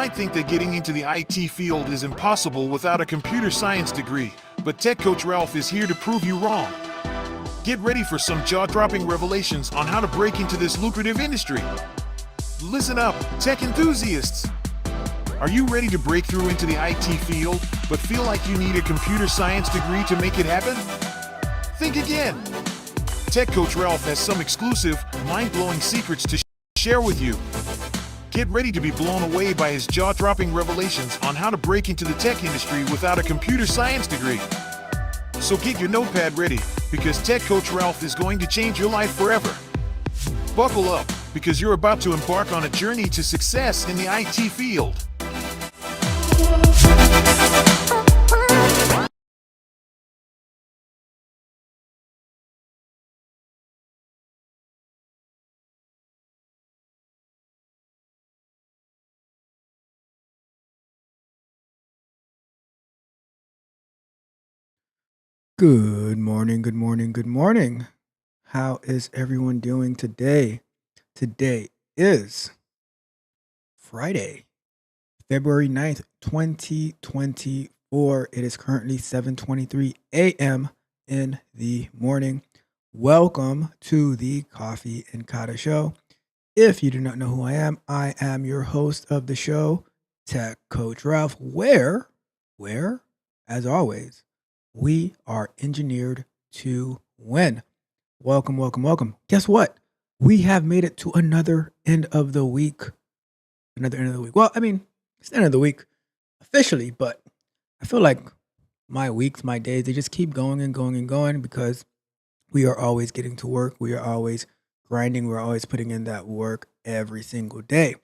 might think that getting into the IT field is impossible without a computer science degree, but Tech Coach Ralph is here to prove you wrong. Get ready for some jaw-dropping revelations on how to break into this lucrative industry. Listen up, tech enthusiasts! Are you ready to break through into the IT field, but feel like you need a computer science degree to make it happen? Think again! Tech Coach Ralph has some exclusive, mind-blowing secrets to share with you. Get ready to be blown away by his jaw-dropping revelations on how to break into the tech industry without a computer science degree. So get your notepad ready, because Tech Coach Ralph is going to change your life forever. Buckle up, because you're about to embark on a journey to success in the IT field. Good morning, good morning, good morning. How is everyone doing today? Today is Friday, February 9th, 2024. It is currently 7:23 a.m. in the morning. Welcome to the Coffee and Kata show. If you do not know who I am your host of the show, Tech Coach Ralph, where, as always, we are engineered to win. Welcome, welcome, welcome. Guess what? We have made it to another end of the week. Well, I mean, it's the end of the week officially, but I feel like my weeks, my days, they just keep going and going and going because we are always getting to work. We are always grinding. We're always putting in that work every single day.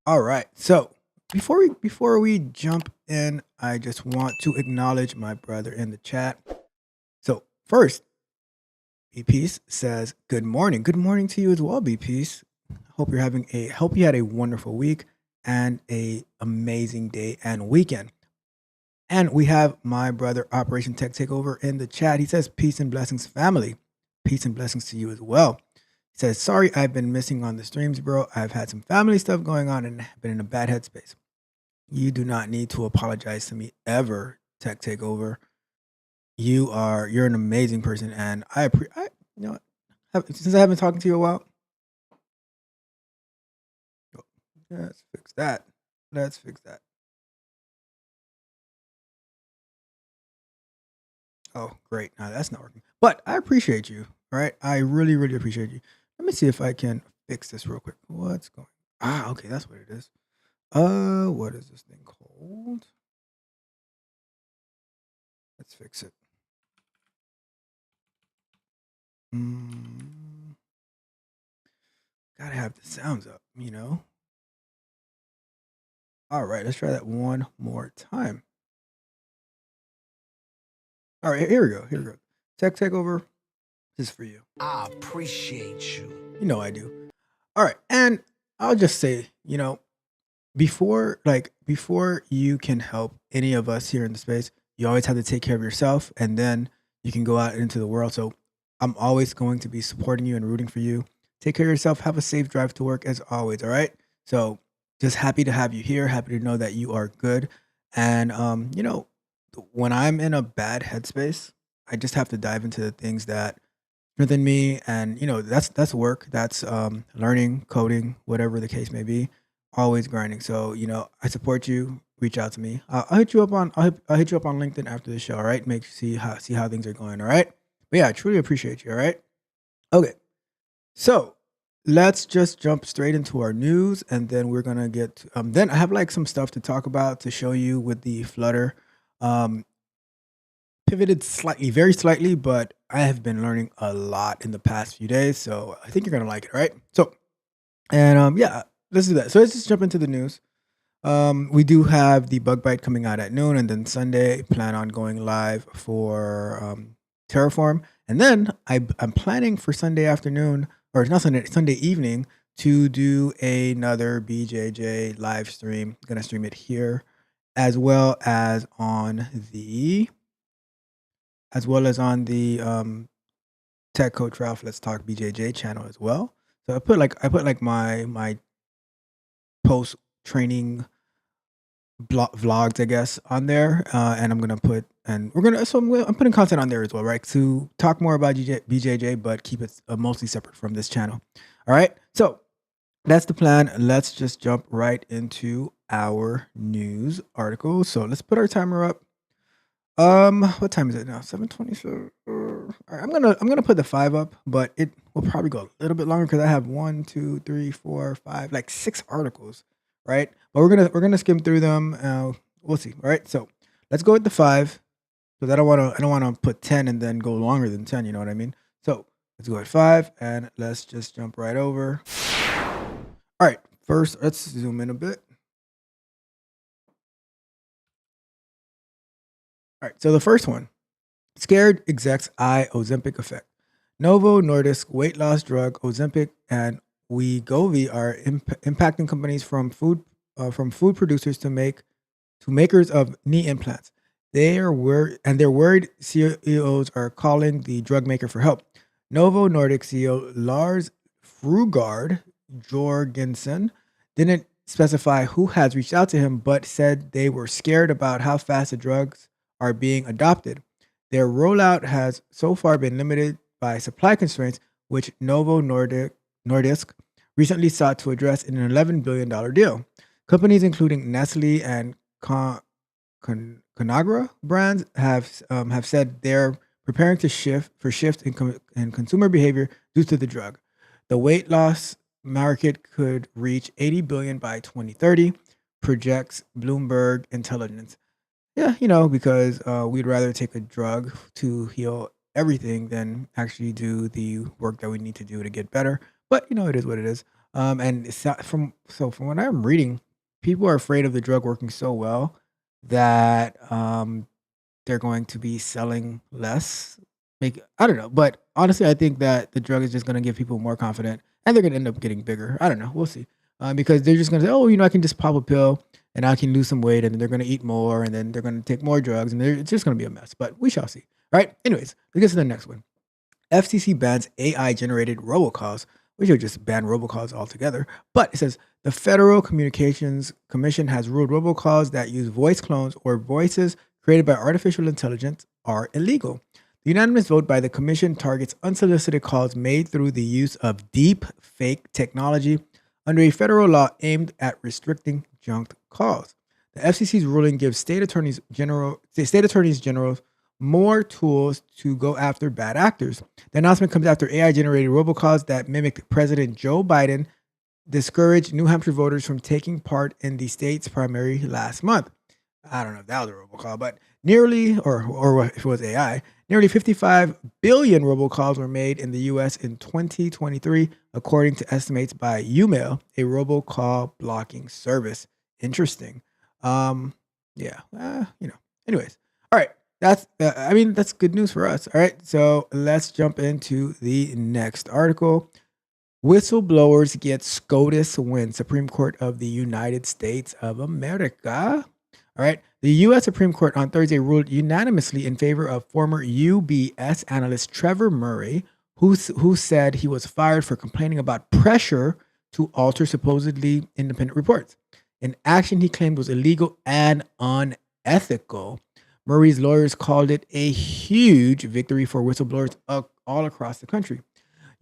All right. So before we jump in, I just want to acknowledge my brother in the chat. So first, B Peace says, good morning. Good morning to you as well, B Peace. Hope you had a wonderful week and a amazing day and weekend. And we have my brother Operation Tech Takeover in the chat. He says, peace and blessings, family. Peace and blessings to you as well. He says, sorry, I've been missing on the streams, bro. I've had some family stuff going on and been in a bad headspace. You do not need to apologize to me ever, Tech Takeover. You're an amazing person, and since I haven't talked to you a while. Let's fix that. Oh, great. No, that's not working. But I appreciate you. All right. I really, really appreciate you. Let me see if I can fix this real quick. What's going on? Okay, that's what it is. What is this thing called? Let's fix it. Gotta have the sounds up, you know? All right, let's try that one more time. All right, here we go. Tech Takeover, this is for you. I appreciate you. You know I do. All right, and I'll just say, before you can help any of us here in the space, you always have to take care of yourself, and then you can go out into the world. So I'm always going to be supporting you and rooting for you. Take care of yourself. Have a safe drive to work as always. All right. So just happy to have you here. Happy to know that you are good. And when I'm in a bad headspace, I just have to dive into the things that strengthen me. And that's work. That's learning, coding, whatever the case may be. Always grinding. So I support you. Reach out to me. I'll hit you up on LinkedIn after the show. All right. See how things are going. All right. But yeah, I truly appreciate you. All right. Okay. So let's just jump straight into our news, and then we're gonna get to, then I have like some stuff to talk about to show you with the Flutter. Pivoted slightly, very slightly, but I have been learning a lot in the past few days, so I think you're gonna like it, right? So, and yeah, let's do that. So let's just jump into the news. We do have the bug bite coming out at noon, and then Sunday plan on going live for Terraform, and then I'm planning for Sunday afternoon, or not Sunday evening, to do another BJJ live stream. I'm gonna stream it here, as well as on the Tech Coach Ralph Let's Talk BJJ channel as well. So I put like my post training vlogs, I guess, on there, and I'm gonna put and we're gonna so I'm putting content on there as well, right? To talk more about BJJ, but keep it mostly separate from this channel. All right, so that's the plan. Let's just jump right into our news article. So let's put our timer up. What time is it now? 7:20. So, all right, I'm gonna put the 5 up, but it will probably go a little bit longer because I have 1, 2, 3, 4, 5, like 6 articles, right? But we're gonna skim through them. We'll see. All right, so let's go with the 5 because I don't wanna put 10 and then go longer than 10. You know what I mean? So let's go at 5 and let's just jump right over. All right, first let's zoom in a bit. All right, so the first one, scared execs eye Ozempic effect. Novo Nordisk weight loss drug Ozempic and Wegovy are impacting companies from food producers to makers of knee implants. They are worried, and they're worried CEOs are calling the drug maker for help. Novo Nordisk CEO Lars Frugard Jorgensen didn't specify who has reached out to him, but said they were scared about how fast the drugs are being adopted. Their rollout has so far been limited by supply constraints, which Nordisk recently sought to address in an $11 billion deal. Companies including Nestle and Conagra brands have said they're preparing to shift in consumer behavior due to the drug. The weight loss market could reach 80 billion by 2030, projects Bloomberg Intelligence. Yeah, because we'd rather take a drug to heal everything than actually do the work that we need to do to get better. But it is what it is. And it's not from what I'm reading, people are afraid of the drug working so well that they're going to be selling less. I don't know, but honestly, I think that the drug is just going to give people more confident, and they're going to end up getting bigger. I don't know. We'll see, because they're just going to say, "Oh, I can just pop a pill and I can lose some weight," and then they're going to eat more, and then they're going to take more drugs, and it's just going to be a mess. But we shall see. All right. Anyways, let's get to the next one. FCC bans AI-generated robocalls. We should just ban robocalls altogether. But it says the Federal Communications Commission has ruled robocalls that use voice clones or voices created by artificial intelligence are illegal. The unanimous vote by the commission targets unsolicited calls made through the use of deep fake technology under a federal law aimed at restricting junk calls. The FCC's ruling gives state attorneys general more tools to go after bad actors. The announcement comes after AI-generated robocalls that mimicked President Joe Biden discouraged New Hampshire voters from taking part in the state's primary last month. I don't know if that was a robocall, but or if it was AI, nearly 55 billion robocalls were made in the U.S. in 2023, according to estimates by Umail, a robocall blocking service. Interesting. Yeah. Anyways, all right. That's good news for us. All right. So let's jump into the next article. Whistleblowers get SCOTUS win. Supreme Court of the United States of America. All right. The U.S. Supreme Court on Thursday ruled unanimously in favor of former UBS analyst Trevor Murray, who said he was fired for complaining about pressure to alter supposedly independent reports, an action he claimed was illegal and unethical. Murray's lawyers called it a huge victory for whistleblowers all across the country.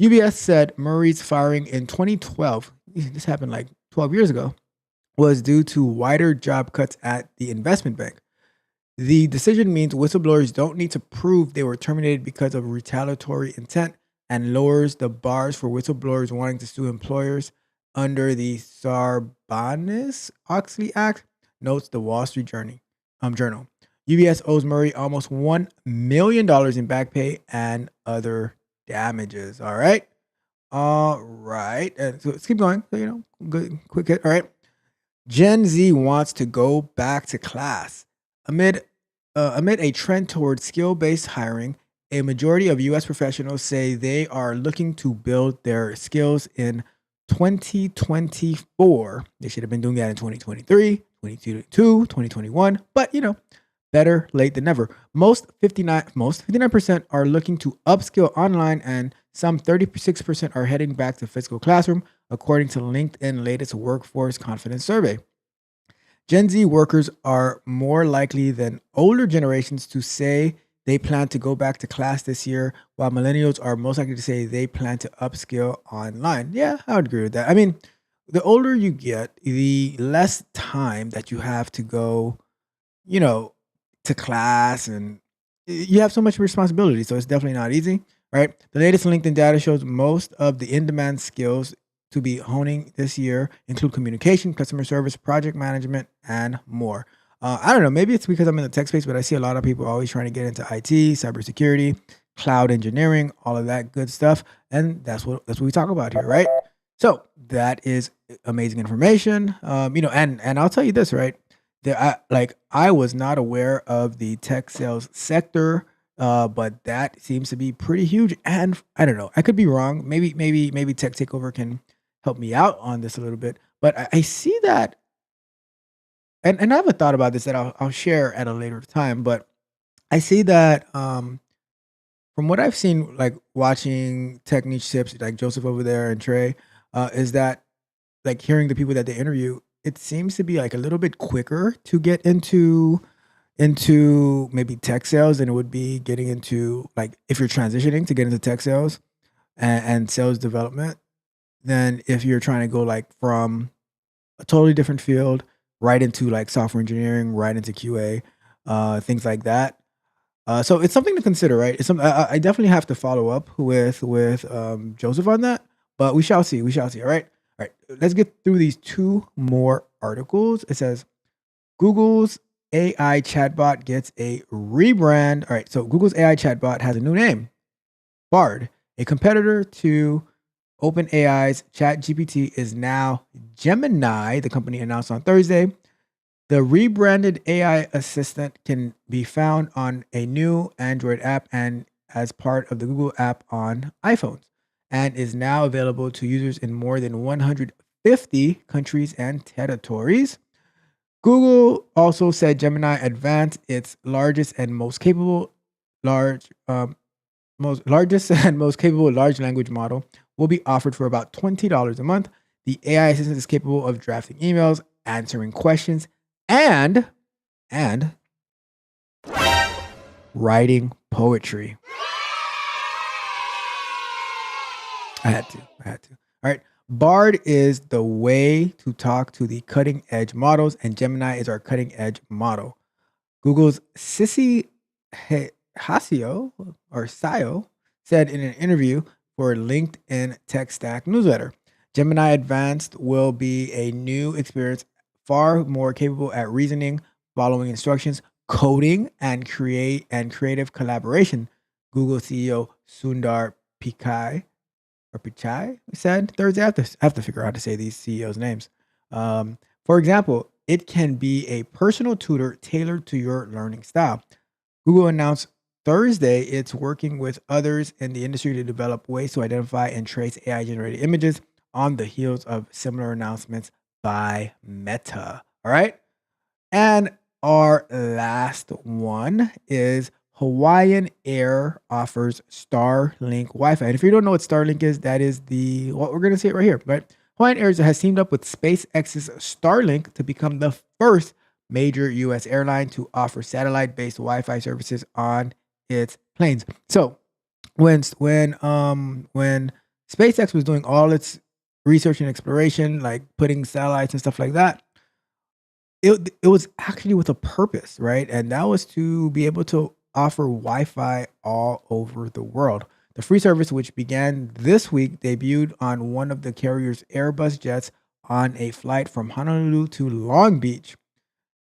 UBS said Murray's firing in 2012, this happened like 12 years ago, was due to wider job cuts at the investment bank. The decision means whistleblowers don't need to prove they were terminated because of retaliatory intent and lowers the bars for whistleblowers wanting to sue employers under the Sarbanes-Oxley Act, notes the Wall Street Journal. UBS owes Murray almost $1 million in back pay and other damages. All right. And so let's keep going. So, good, quick hit. All right. Gen Z wants to go back to class. Amid a trend towards skill-based hiring, a majority of U.S. professionals say they are looking to build their skills in 2024. They should have been doing that in 2023, 2022, 2021, but better late than never. Most 59% are looking to upskill online, and some 36% are heading back to physical classroom, according to LinkedIn latest workforce confidence survey. Gen Z workers are more likely than older generations to say they plan to go back to class this year, while millennials are most likely to say they plan to upskill online. Yeah, I would agree with that. I mean, the older you get, the less time that you have to go, you know, to class, and you have so much responsibility. So it's definitely not easy, right? The latest LinkedIn data shows most of the in demand skills to be honing this year include communication, customer service, project management, and more. I don't know. Maybe it's because I'm in the tech space, but I see a lot of people always trying to get into IT, cybersecurity, cloud engineering, all of that good stuff, and that's what we talk about here, right? So that is amazing information. And I'll tell you this, right? I was not aware of the tech sales sector, but that seems to be pretty huge. And I don't know, I could be wrong. Maybe Tech Takeover can help me out on this a little bit. But I see that, and I have a thought about this that I'll share at a later time. But I see that from what I've seen, like watching Tech Niche Tips, like Joseph over there and Trey, is that like hearing the people that they interview, it seems to be like a little bit quicker to get into maybe tech sales than it would be getting into, like, if you're transitioning to get into tech sales and sales development, than if you're trying to go like from a totally different field right into like software engineering, right into QA, things like that. So it's something to consider, right? It's something I definitely have to follow up with Joseph on that, but we shall see. We shall see. All right, all right. Let's get through these two more articles. It says Google's AI chatbot gets a rebrand. All right, so Google's AI chatbot has a new name, Bard, a competitor to OpenAI's ChatGPT is now Gemini, the company announced on Thursday. The rebranded AI assistant can be found on a new Android app and as part of the Google app on iPhones, and is now available to users in more than 150 countries and territories. Google also said Gemini Advanced, its largest and most capable large largest and most capable large language model, will be offered for about $20 a month. The AI assistant is capable of drafting emails, answering questions, and and writing poetry. I had to. All right. Bard is the way to talk to the cutting edge models, and Gemini is our cutting edge model. Google's Sissy Hasio or Sio said in an interview for LinkedIn Tech Stack newsletter, Gemini Advanced will be a new experience far more capable at reasoning, following instructions, coding, and creative collaboration. Google CEO Sundar Pichai said Thursday. I have to figure out how to say these CEOs' names. For example, it can be a personal tutor tailored to your learning style. Google announced Thursday it's working with others in the industry to develop ways to identify and trace AI generated images on the heels of similar announcements by Meta. All right. And our last one is Hawaiian Air offers Starlink Wi-Fi. And if you don't know what Starlink is, that is what we're going to see it right here, right? Hawaiian Air has teamed up with SpaceX's Starlink to become the first major U.S. airline to offer satellite-based Wi-Fi services on its planes. So when SpaceX was doing all its research and exploration, like putting satellites and stuff like that, it was actually with a purpose, right? And that was to be able to offer Wi-Fi all over the world. The free service, which began this week, debuted on one of the carrier's Airbus jets on a flight from Honolulu to Long Beach.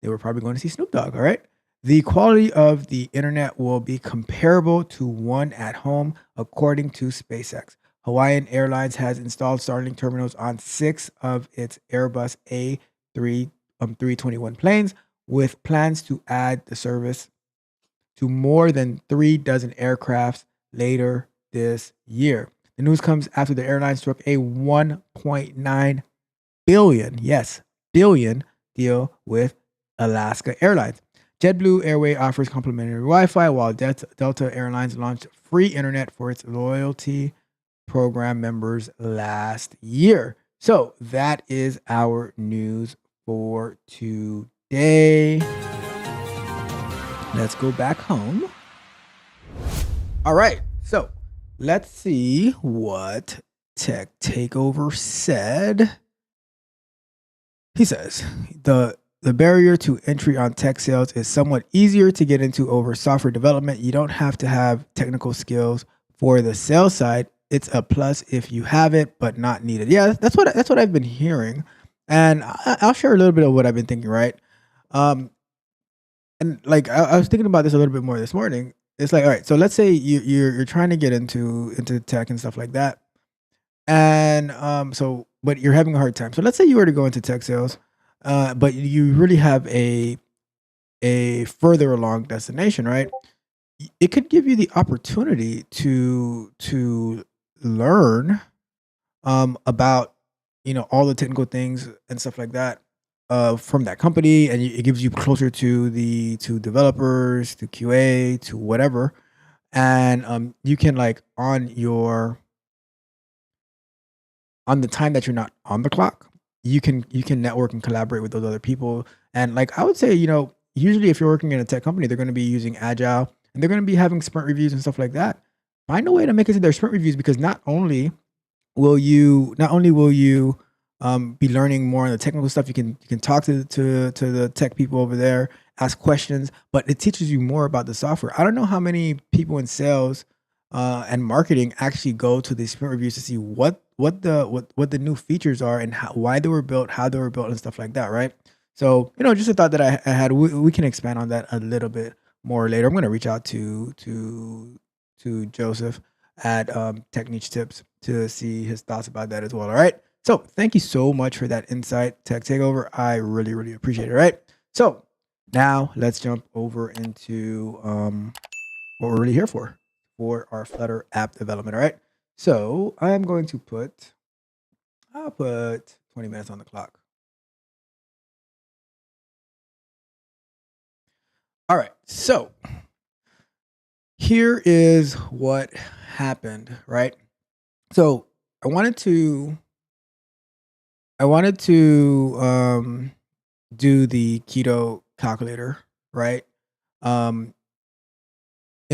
They were probably going to see Snoop Dogg, all right? The quality of the internet will be comparable to one at home, according to SpaceX. Hawaiian Airlines has installed Starlink terminals on 6 of its Airbus A321 planes, with plans to add the service to more than 3 dozen aircrafts later this year. The news comes after the airline struck a $1.9 billion, yes, billion deal with Alaska Airlines. JetBlue Airway offers complimentary Wi-Fi, while Delta Airlines launched free internet for its loyalty program members last year. So that is our news for today. Let's go back home. All right, so let's see what Tech Takeover said. He says the barrier to entry on tech sales is somewhat easier to get into over software development. You don't have to have technical skills for the sales side. It's a plus if you have it, but not needed. Yeah, that's what I've been hearing, and I'll share a little bit of what I've been thinking. Right, and like I was thinking about this a little bit more this morning. It's like, all right, so let's say you're trying to get into tech and stuff like that, and so but you're having a hard time. So let's say you were to go into tech sales, but you really have a further along destination, right? It could give you the opportunity to learn about all the technical things and stuff like that from that company, and it gives you closer to developers, to QA, to whatever, and you can like on the time that you're not on the clock, you can network and collaborate with those other people. And like I would say, usually if you're working in a tech company, they're going to be using agile and they're going to be having sprint reviews and stuff like that. Find a way to make it to their sprint reviews, because not only will you be learning more on the technical stuff. You can talk to the tech people over there, ask questions, but it teaches you more about the software. I don't know how many people in sales and marketing actually go to these sprint reviews to see what the new features are and why they were built, how they were built, and stuff like that, right? So just a thought that I had. We can expand on that a little bit more later. I'm going to reach out to Joseph at Tech Niche Tips to see his thoughts about that as well. All right. So thank you so much for that insight, Tech Takeover. I really, really appreciate it. All right. So now let's jump over into what we're really here for our Flutter app development. All right. So I'm going to I'll put 20 minutes on the clock. All right. So here is what happened, right? So I wanted to do the keto calculator, right? In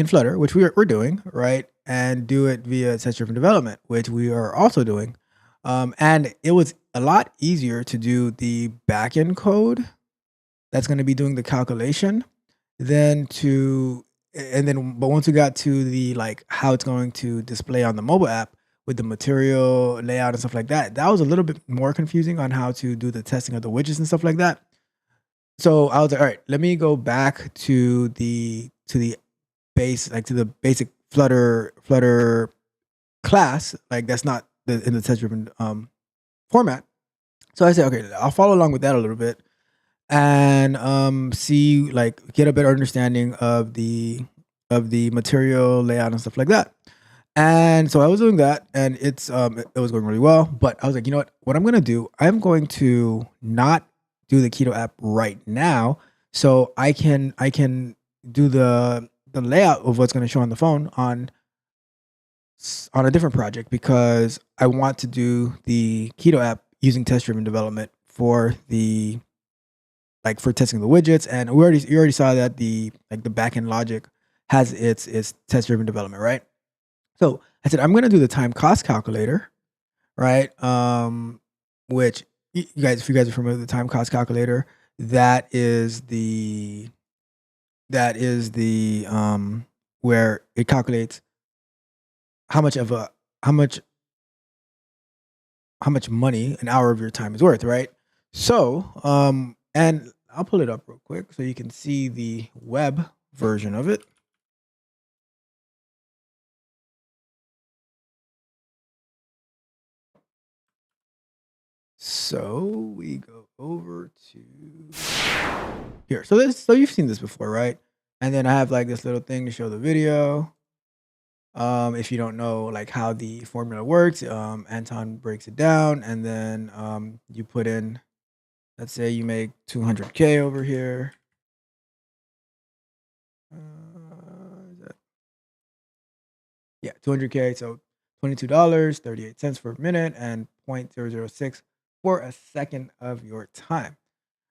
Flutter, which we're doing, right? And do it via test-driven development, which we are also doing. And it was a lot easier to do the backend code that's going to be doing the calculation but once we got to the like how it's going to display on the mobile app with the material layout and stuff like that, that was a little bit more confusing on how to do the testing of the widgets and stuff like that. So I was like, all right, let me go back to the basic Flutter class, like that's not in the test driven format. So I said, okay, I'll follow along with that a little bit and see, like, get a better understanding of the material layout and stuff like that. And so I was doing that, and it was going really well. But I was like, you know what I'm going to do? I'm going to not do the keto app right now, so I can do the layout of what's going to show on the phone on a different project, because I want to do the keto app using test driven development for testing the widgets. And you already saw that the backend logic has its test driven development, right? So I said, I'm going to do the time cost calculator, right? Which if you guys are familiar with the time cost calculator, that is the where it calculates how much money an hour of your time is worth, right? So and I'll pull it up real quick so you can see the web version of it. So we go over to here. So you've seen this before, right? And then I have like this little thing to show the video. If you don't know like how the formula works, Anton breaks it down, and then you put in, let's say you make 200K over here. Yeah, 200K. So $22.38 per minute and 0.006 for a second of your time.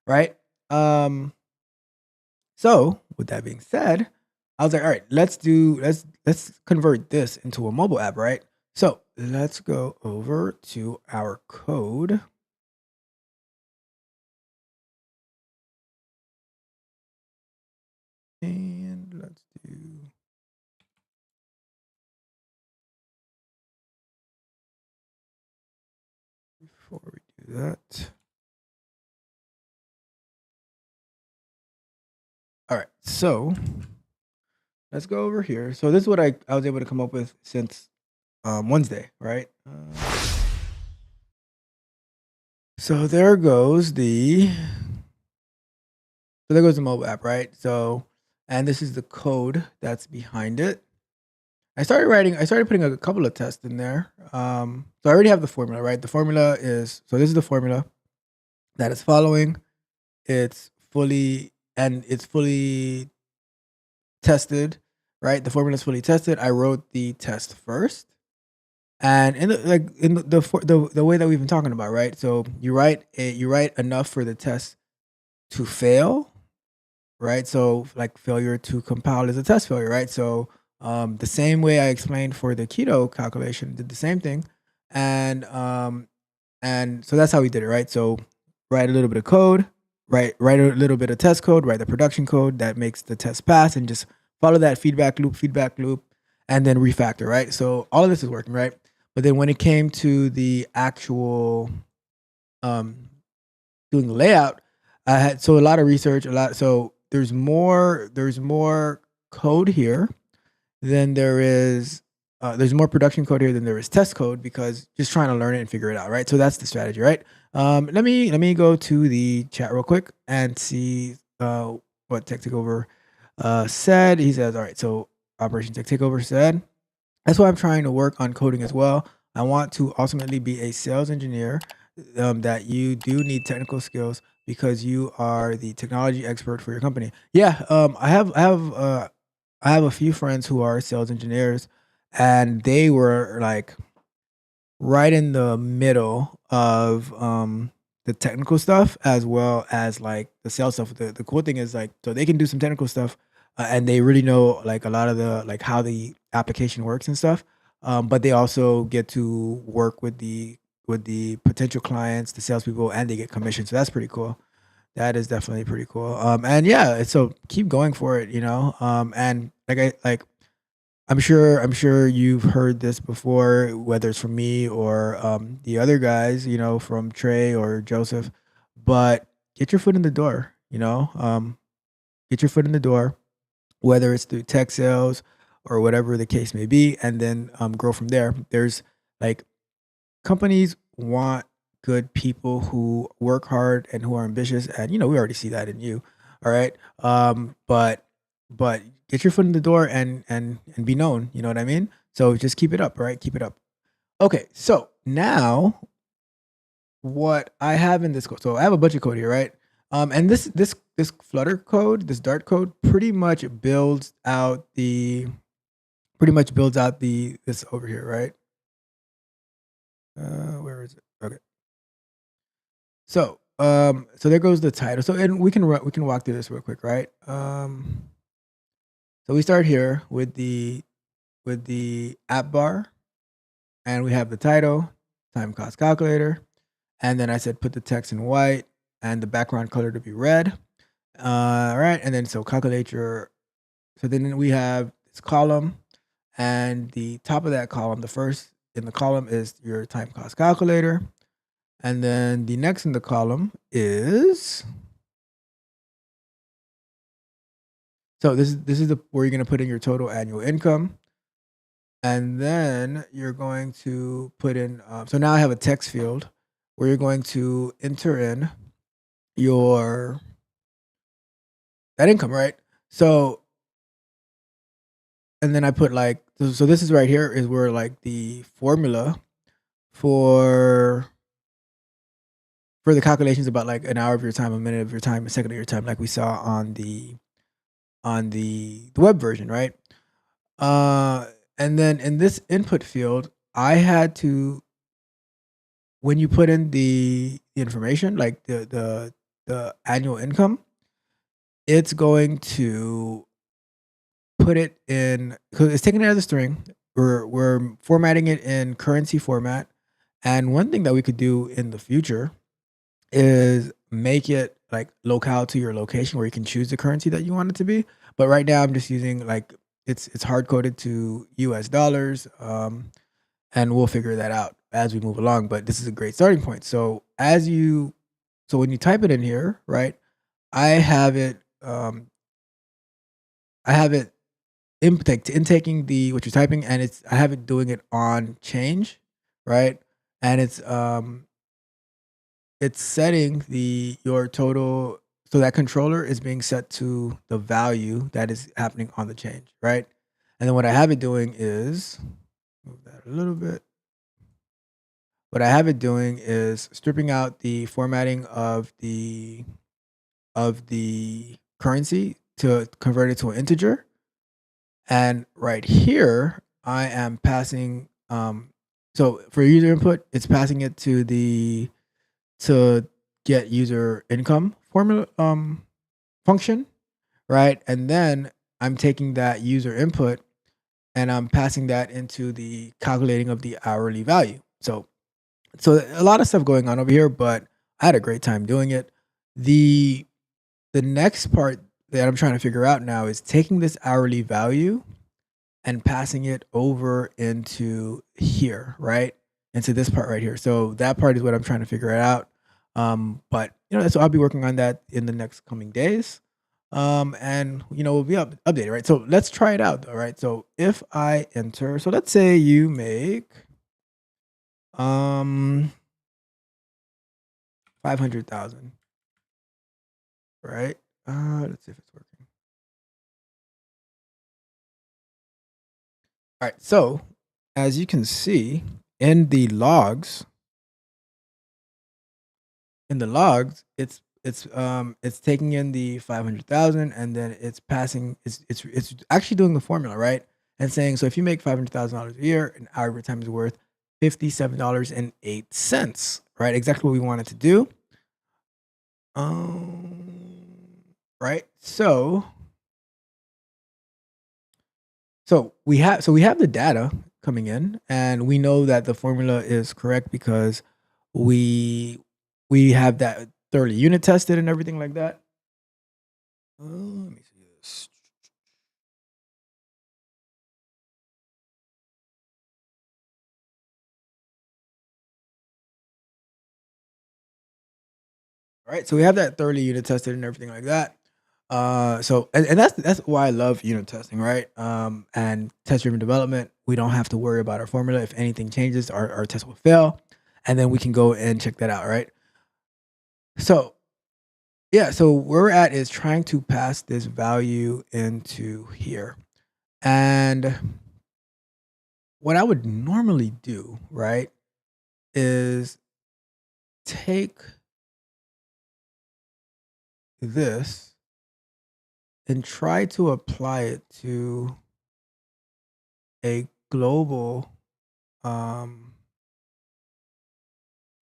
right? So with that being said, I was like, all right, let's convert this into a mobile app, right? So let's go over to our code. And let's do before we do that. All right, so let's go over here. So this is what I was able to come up with since Wednesday, right? So there goes the mobile app, right? So, and this is the code that's behind it. I started putting a couple of tests in there. So I already have the formula, right? The formula is, so this is the formula that is following. It's fully tested, right? The formula is fully tested. I wrote the test first. And the way that we've been talking about, right? So you write enough for the test to fail, right? So like failure to compile is a test failure, right? So the same way I explained for the keto calculation, did the same thing, and so that's how we did it, right? So write a little bit of code, write a little bit of test code, write the production code that makes the test pass, and just follow that feedback loop, and then refactor, right? So all of this is working, right? But then when it came to the actual doing the layout, I had a lot of research, so there's more code here than there's more production code here than there is test code, because just trying to learn it and figure it out, right? So that's the strategy, right? Let me go to the chat real quick and see what Tech Takeover said. He says, all right, so Operation Tech Takeover said, that's why I'm trying to work on coding as well. I want to ultimately be a sales engineer. That you do need technical skills because you are the technology expert for your company. Yeah, I have a few friends who are sales engineers, and they were like right in the middle of the technical stuff as well as like the sales stuff. The cool thing is, like, so they can do some technical stuff, and they really know like a lot of the, like, how the application works and stuff. But they also get to work with the potential clients, the salespeople, and they get commission. So that's pretty cool. That is definitely pretty cool. And yeah, so keep going for it, you know. And I'm sure you've heard this before, whether it's from me or the other guys, you know, from Trey or Joseph. But get your foot in the door, you know. Get your foot in the door, whether it's through tech sales or whatever the case may be, and then grow from there. There's like, companies want good people who work hard and who are ambitious, and you know we already see that in you. All right, but get your foot in the door and be known. You know what I mean? So just keep it up, right? Keep it up. Okay, so now what I have in this code. So I have a bunch of code here, right? And this Flutter code, this Dart code, pretty much builds out this over here, right? Where is it? Okay. So there goes the title. So, and we can walk through this real quick, right? So we start here with the app bar, and we have the title, time cost calculator, and then I said put the text in white and the background color to be red. All right, and then so calculate your. So then we have this column, and the top of that column, the first in the column is your time cost calculator. And then the next in the column is, so this is where you're going to put in your total annual income, and then you're going to put in. So now I have a text field where you're going to enter in your that income, right? So, and then I put like, so this is right here is where like the formula for the calculations about like an hour of your time, a minute of your time, a second of your time, like we saw on the web version, right? And then in this input field, I had to, when you put in the information, like the the annual income, it's going to put it in, because it's taking it as a string. We're formatting it in currency format. And one thing that we could do in the future is make it like locale to your location where you can choose the currency that you want it to be. But right now I'm just using like it's hard coded to US dollars. And we'll figure that out as we move along. But this is a great starting point. So when you type it in here, right? I have it I have it intaking the what you're typing, and I have it doing it on change, right? And it's setting your total, so that controller is being set to the value that is happening on the change, right? And then what I have it doing is move that a little bit. What I have it doing is stripping out the formatting of the currency to convert it to an integer. And right here, I am passing. So for user input, it's passing it to get user income formula function, right? And then I'm taking that user input and I'm passing that into the calculating of the hourly value. So a lot of stuff going on over here, but I had a great time doing it. The next part that I'm trying to figure out now is taking this hourly value and passing it over into here, right? Into this part right here. So that part is what I'm trying to figure out. But so I'll be working on that in the next coming days. And we'll be updated, right? So let's try it out, all right? So if I enter, so let's say you make 500,000, right? Let's see if it's working. All right. So as you can see in the logs, it's taking in the 500,000 and then it's passing. It's actually doing the formula, right? And saying, so if you make $500,000 a year, an hour of time is worth $57.08, right? Exactly what we wanted to do. Right. So we have the data coming in, and we know that the formula is correct because we have that thoroughly unit tested and everything like that. Let me see this. All right, so we have that thoroughly unit tested and everything like that. And that's why I love unit testing, right? And test driven development. We don't have to worry about our formula. If anything changes, our test will fail, and then we can go and check that out, right? So yeah, so where we're at is trying to pass this value into here. And what I would normally do, right, is take this and try to apply it to a global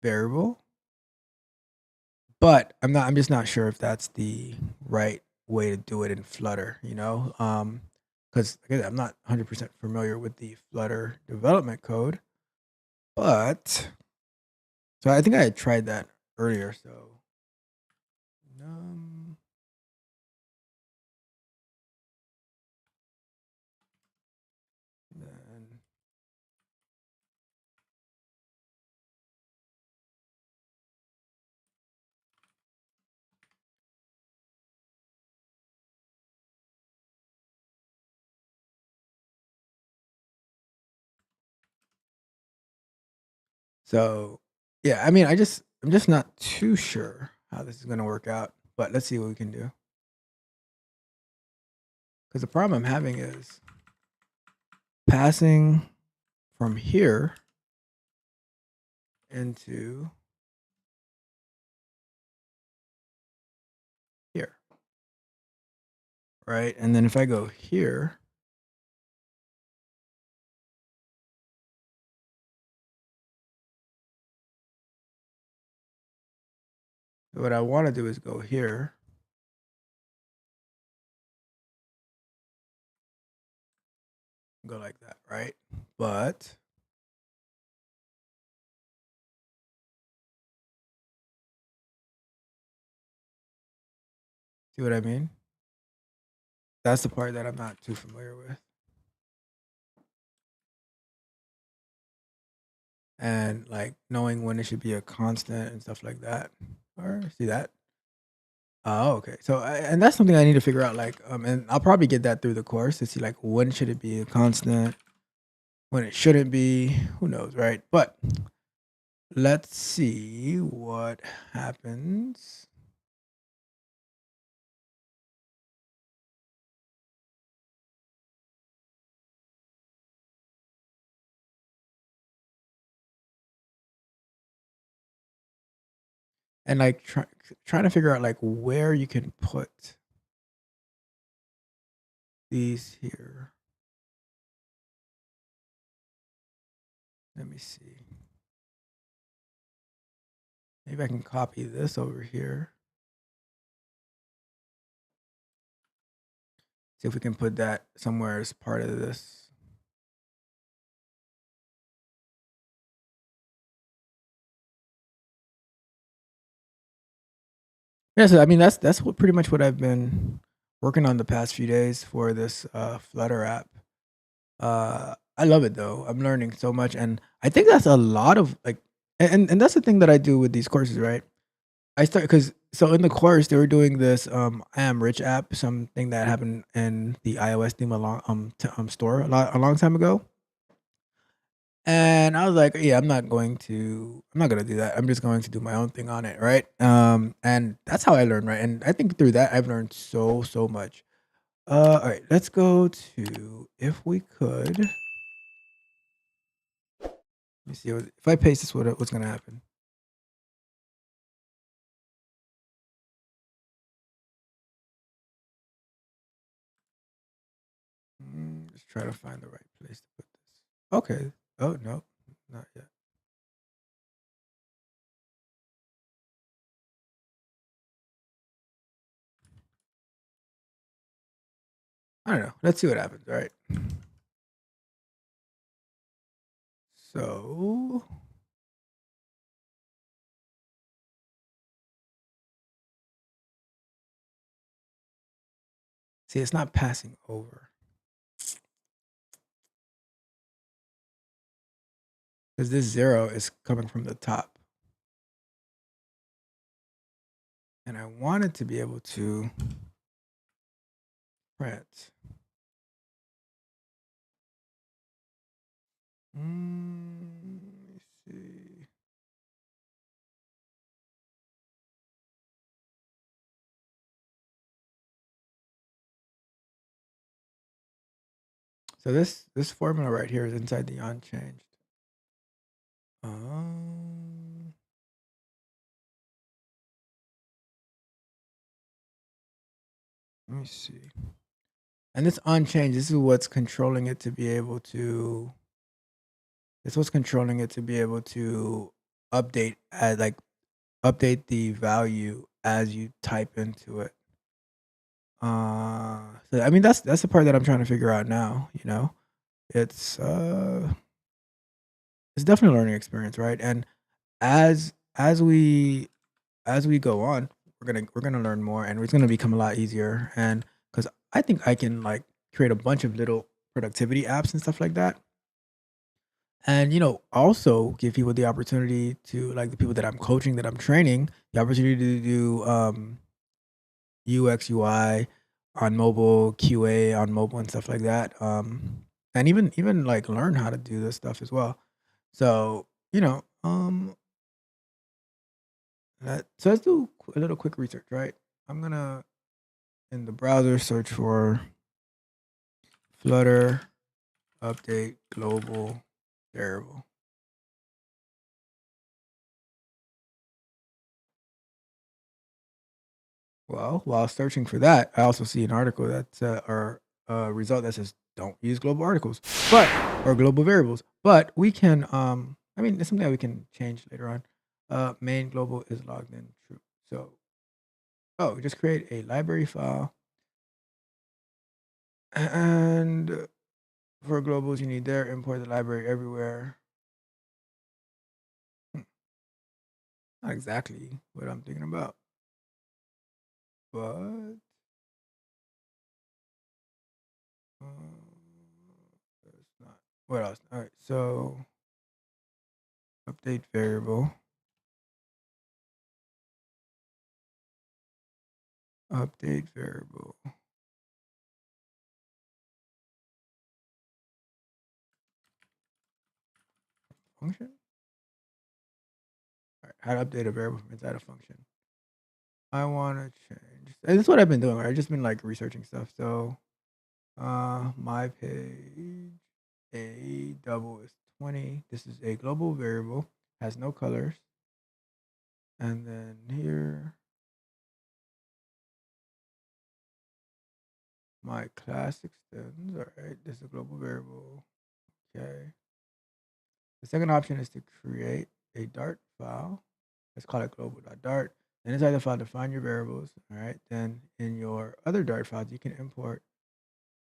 variable. But I'm just not sure if that's the right way to do it in Flutter, because I'm not 100% familiar with the Flutter development code. But so I think I had tried that earlier. So then so yeah, I mean, I'm just not too sure how this is gonna work out, but let's see what we can do. Because the problem I'm having is passing from here into here, right? And then if I go here, So what I want to do is go here. Go like that, right? But see what I mean? That's the part that I'm not too familiar with. And like knowing when it should be a constant and stuff like that. Or see that? Oh, okay. So and that's something I need to figure out. Like, and I'll probably get that through the course to see like when should it be a constant, when it shouldn't be. Who knows, right? But let's see what happens. And like trying to figure out like where you can put these here. Let me see. Maybe I can copy this over here. See if we can put that somewhere as part of this. Yeah, so I mean that's what pretty much what I've been working on the past few days for this Flutter app. I love it though. I'm learning so much, and I think that's a lot of like, and that's the thing that I do with these courses, right? I start because so in the course they were doing this I am rich app, something that happened in the iOS theme store a long time ago. And I was like, yeah, I'm not gonna do that. I'm just going to do my own thing on it, right? And that's how I learn, right? And I think through that I've learned so much. All right, let's go to if we could. Let me see if I paste this, what's gonna happen? Let's try to find the right place to put this. Okay. Oh no, not yet. I don't know. Let's see what happens. All right. So see, it's not passing over because this 0 is coming from the top, and I wanted to be able to print. Let me see. So this formula right here is inside the unchanged. Let me see. And this unchanged, this is what's controlling it to be able to. This was controlling it to be able to update like update the value as you type into it. So I mean that's the part that I'm trying to figure out now. You know, it's definitely a learning experience, right? And as as we as we go on, we're gonna learn more, and it's gonna become a lot easier. And because I think I can like create a bunch of little productivity apps and stuff like that, and also give people the opportunity to like the people that I'm coaching, that I'm training, the opportunity to do UX UI on mobile, QA on mobile, and stuff like that. And even like learn how to do this stuff as well. So so let's do a little quick research, right? I'm gonna in the browser search for Flutter update global variable. Well, while searching for that, I also see an article that or a result that says don't use global articles, but or global variables. But we can I mean it's something that we can change later on. Main global is logged in true. So, just create a library file. And for globals, you need there, import the library everywhere. Not exactly what I'm thinking about, but that's not. What else? All right, so update variable. Update variable. Function? All right, how to update a variable from inside a function. I want to change. And this is what I've been doing, right? I've just been like researching stuff. So, my page a double is 20. This is a global variable, has no colors. And then here, my class extends. All right, this is a global variable. Okay. The second option is to create a Dart file. Let's call it global.dart. Then inside the file, define your variables. All right. Then in your other Dart files, you can import,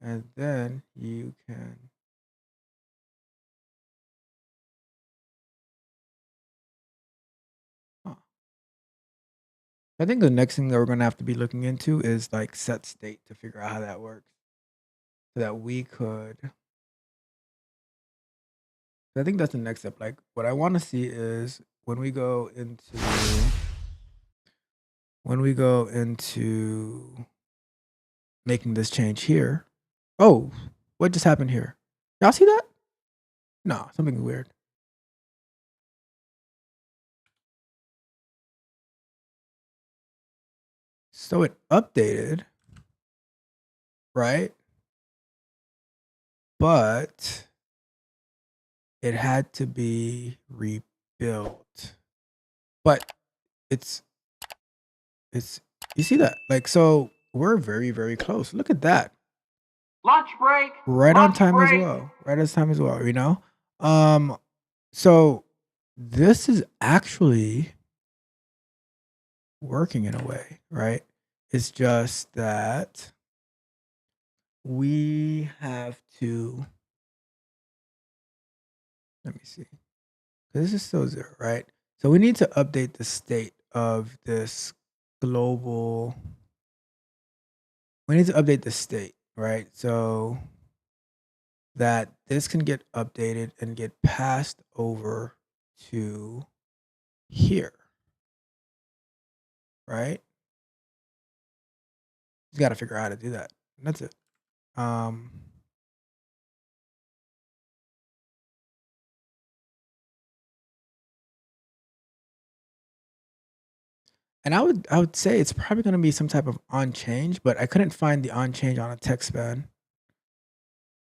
and then you can I think the next thing that we're gonna have to be looking into is like set state to figure out how that works, so that we could. I think that's the next step. Like, what I want to see is when we go into making this change here. Oh, what just happened here? Y'all see that? No, something weird. So it updated, right? But it had to be rebuilt. But it's you see that? Like, so we're very, very close. Look at that. Lunch break. Right on Lunch time as break. well. Right as time as well, you know? So this is actually working in a way, right? It's just that we have to, let me see. This is still 0, right? So we need to update the state of this global. We need to update the state, right? So that this can get updated and get passed over to here, right? You got to figure out how to do that. And that's it. And I would say it's probably going to be some type of on change, but I couldn't find the on change on a text span.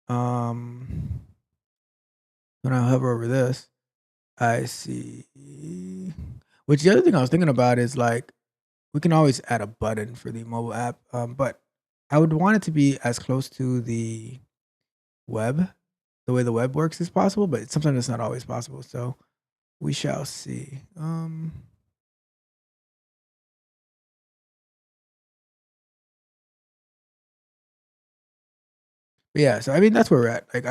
When I hover over this, I see. Which the other thing I was thinking about is like we can always add a button for the mobile app, but I would want it to be as close to the web, the way the web works, as possible. But sometimes it's not always possible. So we shall see. But yeah, so I mean that's where we're at. Like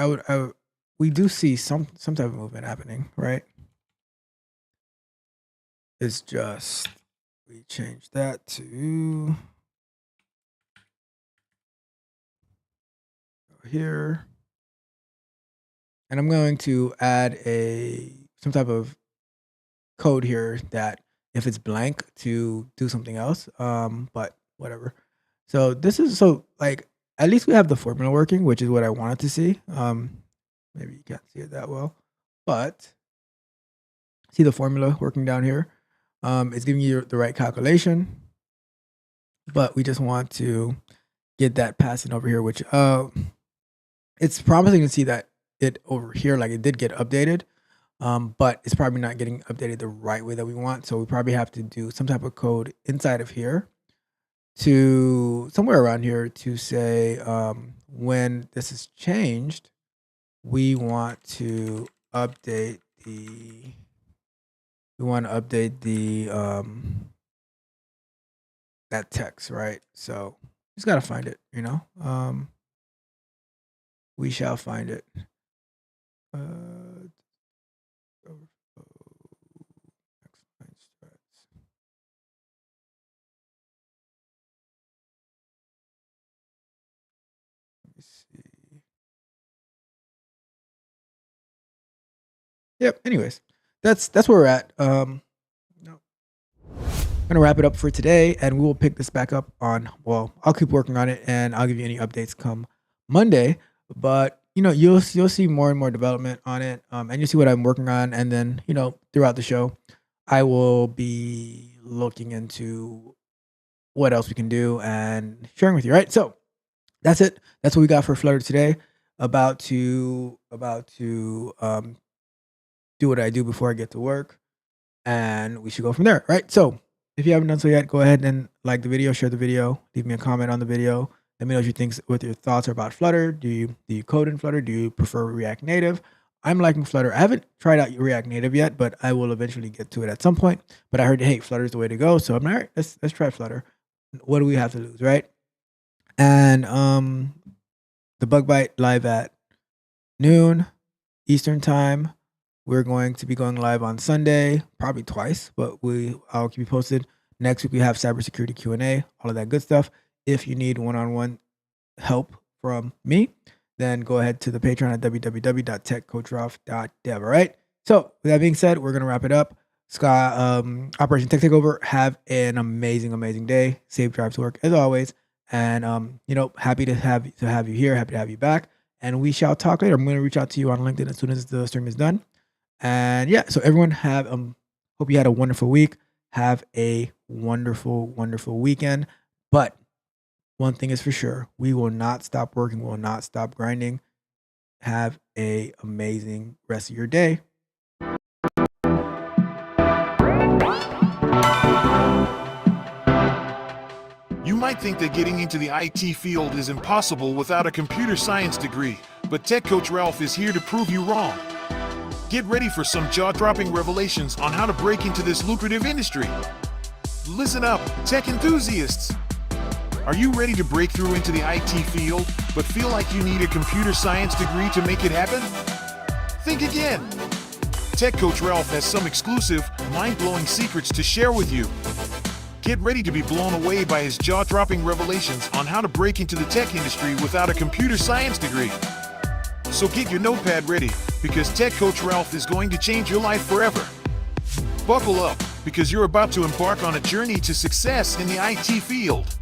we do see some type of movement happening, right? It's just we change that to here, and I'm going to add some type of code here that if it's blank to do something else. But whatever. So this is like at least we have the formula working, which is what I wanted to see. Maybe you can't see it that well, but see the formula working down here. It's giving you the right calculation, but we just want to get that passing over here, which it's promising to see that it over here, like it did get updated, but it's probably not getting updated the right way that we want. So we probably have to do some type of code inside of here to somewhere around here to say when this is changed, we want to update the that text, right? So just gotta find it, we shall find it. Uh, Let me see. Yep. Anyways, that's where we're at. No. I'm gonna wrap it up for today, and we will pick this back up on. Well, I'll keep working on it, and I'll give you any updates come Monday. But you'll see more and more development on it, and you'll see what I'm working on, and then throughout the show, I will be looking into what else we can do and sharing with you. Right. So that's it. That's what we got for Flutter today. About to do what I do before I get to work, and we should go from there, right? So if you haven't done so yet, go ahead and like the video, share the video, leave me a comment on the video. Let me know what your thoughts are about Flutter. Do you code in Flutter? Do you prefer React Native? I'm liking Flutter. I haven't tried out React Native yet, but I will eventually get to it at some point. But I heard, hey, Flutter is the way to go. So I'm like, all right, let's try Flutter. What do we have to lose, right? And the Bug Bite live at noon Eastern time. We're going to be going live on Sunday, probably twice, but I'll keep you posted. Next week we have cybersecurity Q&A, all of that good stuff. If you need one-on-one help from me, then go ahead to the Patreon at www.techcoachralph.dev. All right. So with that being said, we're gonna wrap it up. Operation Tech Takeover. Have an amazing day. Safe drive to work as always. And happy to have you here. Happy to have you back. And we shall talk later. I'm going to reach out to you on LinkedIn as soon as the stream is done. And yeah, so everyone hope you had a wonderful week. Have a wonderful weekend. But one thing is for sure, we will not stop working. We will not stop grinding. Have a amazing rest of your day. You might think that getting into the IT field is impossible without a computer science degree, but Tech Coach Ralph is here to prove you wrong. Get ready for some jaw-dropping revelations on how to break into this lucrative industry. Listen up, tech enthusiasts! Are you ready to break through into the IT field, but feel like you need a computer science degree to make it happen? Think again! Tech Coach Ralph has some exclusive, mind-blowing secrets to share with you. Get ready to be blown away by his jaw-dropping revelations on how to break into the tech industry without a computer science degree. So get your notepad ready, because Tech Coach Ralph is going to change your life forever. Buckle up, because you're about to embark on a journey to success in the IT field.